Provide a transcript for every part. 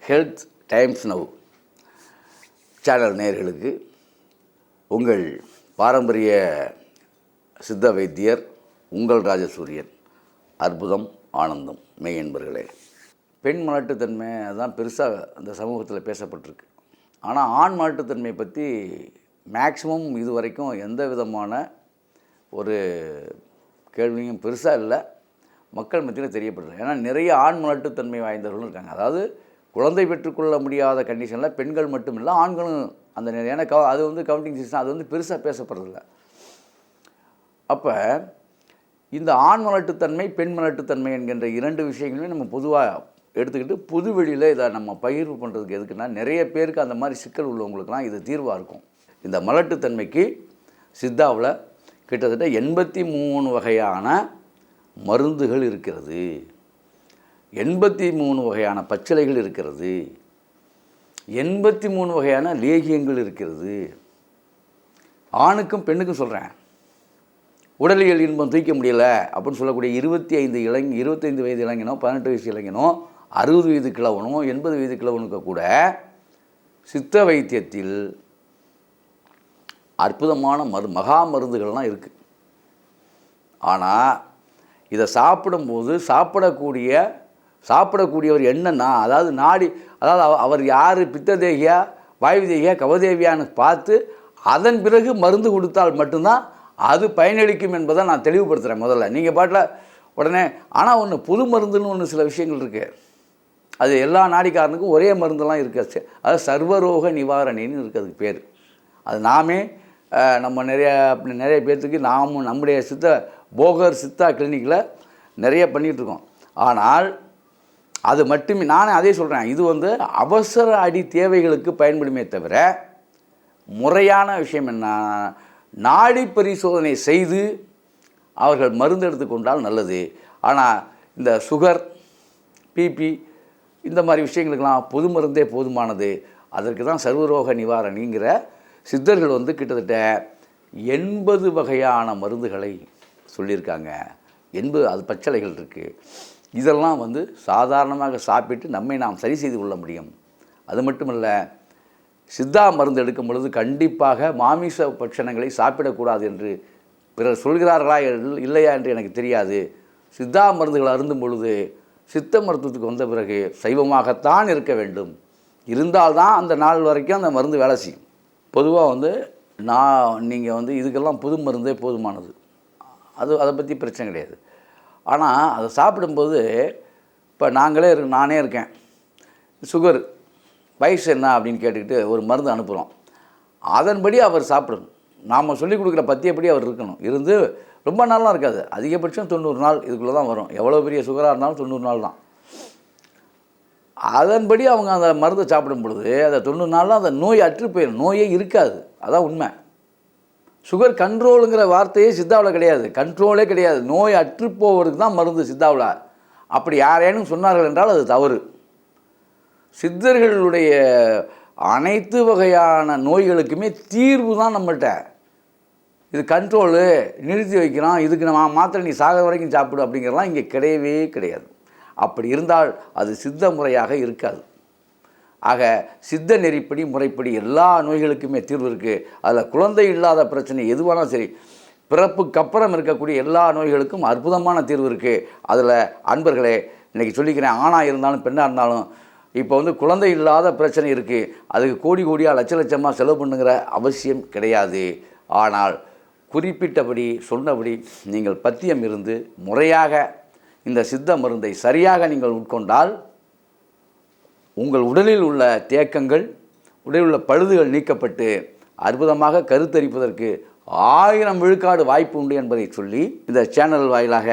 Health times now channel நேயர்களுக்கு உங்கள் பாரம்பரிய சித்த வைத்தியர் உங்கள் ராஜசூரியன். அற்புதம் ஆனந்தம் மெய் என்பர்களே, பெண் மலட்டுத்தன்மை தான் பெருசாக அந்த சமூகத்தில் பேசப்பட்டிருக்கு. ஆனால் ஆண் மலட்டுத்தன்மை பற்றி மேக்சிமம் இது வரைக்கும் எந்த விதமான ஒரு கேள்வியும் பெருசாக இல்லை, மக்கள் மத்தியில் தெரியப்படுது. ஏன்னா நிறைய ஆண் மலட்டுத்தன்மை வாய்ந்தவர்களும் இருக்காங்க. அதாவது குழந்தை பெற்றுக்கொள்ள முடியாத கண்டிஷனில் பெண்கள் மட்டும் இல்லை, ஆண்களும் அந்த ஏன்னா அது வந்து கவுண்டிங் சிஸ்டம், அது வந்து பெருசாக பேசப்படுறதில்ல. அப்போ இந்த ஆண் மலட்டுத்தன்மை பெண் மலட்டுத்தன்மை என்கின்ற இரண்டு விஷயங்களையும் நம்ம பொதுவாக எடுத்துக்கிட்டு பொதுவெளியில் இதை நம்ம பகிர்வு பண்ணுறதுக்கு எதுக்குன்னா, நிறைய பேருக்கு அந்த மாதிரி சிக்கல் உள்ளவங்களுக்குலாம் இது தீர்வாக இருக்கும். இந்த மலட்டுத்தன்மைக்கு சித்தாவில் கிட்டத்தட்ட 83 வகையான மருந்துகள் இருக்கிறது, 83 வகையான பச்சிலைகள் இருக்கிறது, 83 வகையான லேகியங்கள் இருக்கிறது. ஆணுக்கும் பெண்ணுக்கும் சொல்கிறேன். உடலியல் இன்பம் தூக்க முடியலை அப்படின்னு சொல்லக்கூடிய 25 வயது இளைஞனோ, 18 வயசு இளைஞனோ, 60 வயது கிழவனோ, 80 வயது கிழவனுக்கு கூட சித்த வைத்தியத்தில் அற்புதமான மகா மருந்துகள்லாம் இருக்குது. ஆனால் இதை சாப்பிடும்போது சாப்பிடக்கூடியவர் என்னன்னா, அதாவது அவர் யார், பித்த தேகியா, வாயு தேகியா, கவதேவியான்னு பார்த்து அதன் பிறகு மருந்து கொடுத்தால் மட்டும்தான் அது பயனளிக்கும் என்பதை நான் தெளிவுபடுத்துகிறேன். முதல்ல நீங்கள் பாட்டில் உடனே ஆனால் ஒன்று புது மருந்துன்னு ஒன்று சில விஷயங்கள் இருக்குது. அது எல்லா நாடிக்காரனுக்கும் ஒரே மருந்தெல்லாம் இருக்குது. அது சர்வரோக நிவாரணின்னு இருக்குது அதுக்கு பேர். அது நாமே நம்ம நிறைய பேர்த்துக்கு நம்முடைய போகர் சித்தா கிளினிக்கில் நிறைய பண்ணிகிட்ருக்கோம். ஆனால் அது மட்டுமே நானே அதே சொல்கிறேன், இது வந்து அவசர அடி தேவைகளுக்கு பயன்படுமே தவிர முறையான விஷயம் என்ன, நாடி பரிசோதனை செய்து அவர்கள் மருந்து எடுத்துக்கொண்டால் நல்லது. ஆனால் இந்த சுகர், பிபி இந்த மாதிரி விஷயங்களுக்கெல்லாம் பொது மருந்தே போதுமானது. அதற்கு தான் சர்வரோக நிவாரணிங்கிற சித்தர்கள் வந்து கிட்டத்தட்ட 80 வகையான மருந்துகளை சொல்லியிருக்காங்க. 80 அது பச்சிலைகள் இருக்குது. இதெல்லாம் வந்து சாதாரணமாக சாப்பிட்டு நம்மை நாம் சரி செய்து கொள்ள முடியும். அது மட்டுமல்ல, சித்தா மருந்து எடுக்கும் பொழுது கண்டிப்பாக மாமிச பட்சணங்களை சாப்பிடக்கூடாது என்று பிறர் சொல்கிறார்களா இல்லையா என்று எனக்கு தெரியாது. சித்தா மருந்துகள் அருந்தும் பொழுது சித்த மருத்துவத்துக்கு வந்த பிறகு சைவமாகத்தான் இருக்க வேண்டும். இருந்தால்தான் அந்த நாள் வரைக்கும் அந்த மருந்து வேலை செய்யும். பொதுவாக வந்து நீங்கள் வந்து இதுக்கெல்லாம் புது மருந்தே போதுமானது, அதை பற்றி பிரச்சனை கிடையாது. ஆனால் அதை சாப்பிடும்போது இப்போ நானே இருக்கேன், சுகர் வயசு என்ன அப்படின்னு கேட்டுக்கிட்டு ஒரு மருந்து அனுப்புகிறோம். அதன்படி அவர் சாப்பிடணும். நாம் சொல்லிக் கொடுக்குற பத்தியப்படி அவர் இருக்கணும். இருந்து ரொம்ப நாள்லாம் இருக்காது, அதிகபட்சம் 90 நாள் இதுக்குள்ளே தான் வரும். எவ்வளோ பெரிய சுகராக இருந்தாலும் 90 நாள் தான். அதன்படி அவங்க அந்த மருந்தை சாப்பிடும் பொழுது அந்த 90 நாளில் அந்த நோய் அற்று போயிடும், நோயே இருக்காது. அதான் உண்மை. சுகர் கண்ட்ரோலுங்கிற வார்த்தையே சித்தாவில் கிடையாது, கண்ட்ரோலே கிடையாது. நோய் அற்று போவதுக்கு தான் மருந்து சித்தாவில். அப்படி யாரேனும் சொன்னார்கள் என்றால் அது தவறு. சித்தர்களுடைய அனைத்து வகையான நோய்களுக்குமே தீர்வு தான் நம்மள்கிட்ட. இது கண்ட்ரோலு நிறுத்தி வைக்கிறோம், இதுக்கு நம்ம மாத்திரை நீ சாகிற வரைக்கும் சாப்பிடு அப்படிங்கிறலாம் இங்கே கிடையவே கிடையாது. அப்படி இருந்தால் அது சித்த முறையாக இருக்காது. ஆக சித்த நெறிப்படி முறைப்படி எல்லா நோய்களுக்குமே தீர்வு இருக்குது. அதில் குழந்தை இல்லாத பிரச்சனை எதுவானாலும் சரி, பிறப்புக்கு அப்புறம் இருக்கக்கூடிய எல்லா நோய்களுக்கும் அற்புதமான தீர்வு இருக்குது. அதில் அன்பர்களே இன்றைக்கி சொல்லிக்கிறேன், ஆணாக இருந்தாலும் பெண்ணாக இருந்தாலும் இப்போ வந்து குழந்தை இல்லாத பிரச்சனை இருக்குது, அதுக்கு கோடியாக லட்சமாக செலவு பண்ணுங்கிற அவசியம் கிடையாது. ஆனால் குறிப்பிட்டபடி சொன்னபடி நீங்கள் பத்தியம் இருந்து முறையாக இந்த சித்த மருந்தை சரியாக நீங்கள் உட்கொண்டால் உங்கள் உடலில் உள்ள தேக்கங்கள், உடலில் உள்ள பழுதுகள் நீக்கப்பட்டு அற்புதமாக கருத்தரிப்பதற்கு 1000 விழுக்காடு வாய்ப்பு உண்டு என்பதை சொல்லி இந்த சேனல் வாயிலாக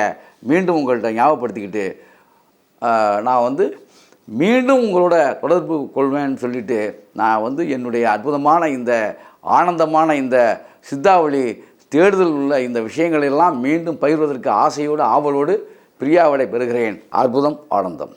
மீண்டும் உங்கள்கிட்ட ஞாபகப்படுத்திக்கிட்டு நான் வந்து மீண்டும் உங்களோட தொடர்பு கொள்வேன்னு சொல்லிவிட்டு நான் வந்து என்னுடைய அற்புதமான இந்த ஆனந்தமான இந்த சித்தாவளி தேடுதல் உள்ள இந்த விஷயங்களெல்லாம் மீண்டும் பகிர்வதற்கு ஆசையோடு ஆவலோடு பிரியாவிடை பெறுகிறேன். அற்புதம் ஆனந்தம்.